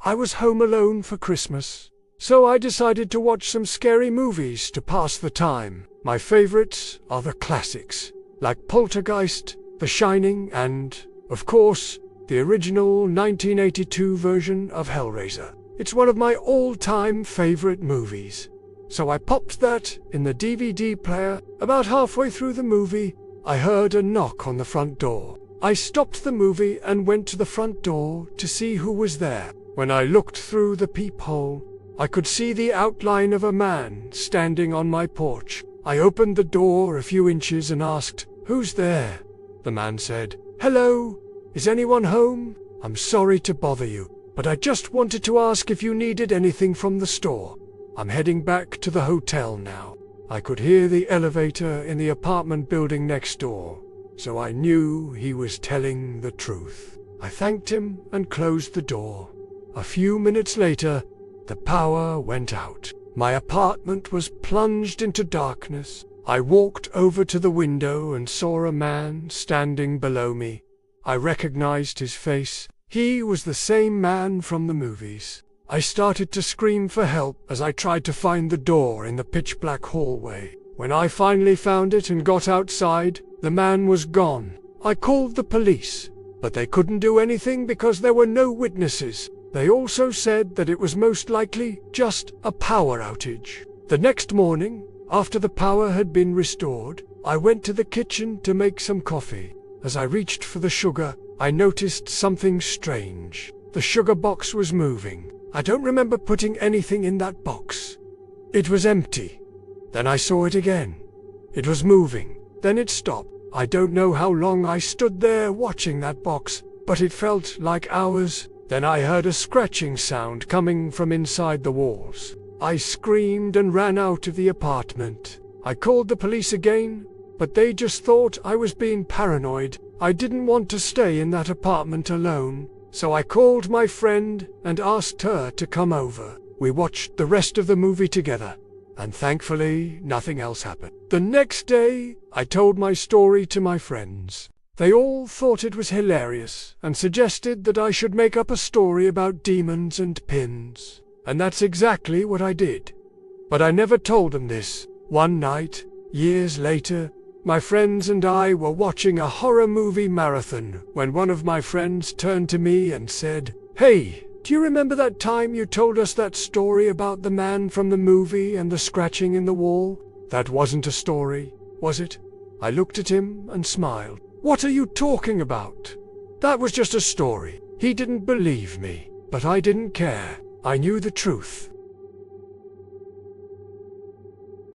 I was home alone for Christmas, so I decided to watch some scary movies to pass the time. My favorites are the classics, like Poltergeist, The Shining, and, of course, the original 1982 version of Hellraiser. It's one of my all-time favorite movies. So I popped that in the DVD player. About halfway through the movie, I heard a knock on the front door. I stopped the movie and went to the front door to see who was there. When I looked through the peephole, I could see the outline of a man standing on my porch. I opened the door a few inches and asked, "Who's there?" The man said, "Hello, is anyone home? I'm sorry to bother you, but I just wanted to ask if you needed anything from the store. I'm heading back to the hotel now." I could hear the elevator in the apartment building next door, so I knew he was telling the truth. I thanked him and closed the door. A few minutes later, the power went out. My apartment was plunged into darkness. I walked over to the window and saw a man standing below me. I recognized his face. He was the same man from the movies. I started to scream for help as I tried to find the door in the pitch-black hallway. When I finally found it and got outside, the man was gone. I called the police, but they couldn't do anything because there were no witnesses. They also said that it was most likely just a power outage. The next morning, after the power had been restored, I went to the kitchen to make some coffee. As I reached for the sugar, I noticed something strange. The sugar box was moving. I don't remember putting anything in that box. It was empty. Then I saw it again. It was moving. Then it stopped. I don't know how long I stood there watching that box, but it felt like hours. Then I heard a scratching sound coming from inside the walls. I screamed and ran out of the apartment. I called the police again, but they just thought I was being paranoid. I didn't want to stay in that apartment alone, so I called my friend and asked her to come over. We watched the rest of the movie together, and thankfully nothing else happened. The next day, I told my story to my friends. They all thought it was hilarious and suggested that I should make up a story about demons and pins. And that's exactly what I did. But I never told them this. One night, years later, my friends and I were watching a horror movie marathon when one of my friends turned to me and said, "Hey, do you remember that time you told us that story about the man from the movie and the scratching in the wall?" That wasn't a story, was it? I looked at him and smiled. "What are you talking about? That was just a story." He didn't believe me, but I didn't care. I knew the truth.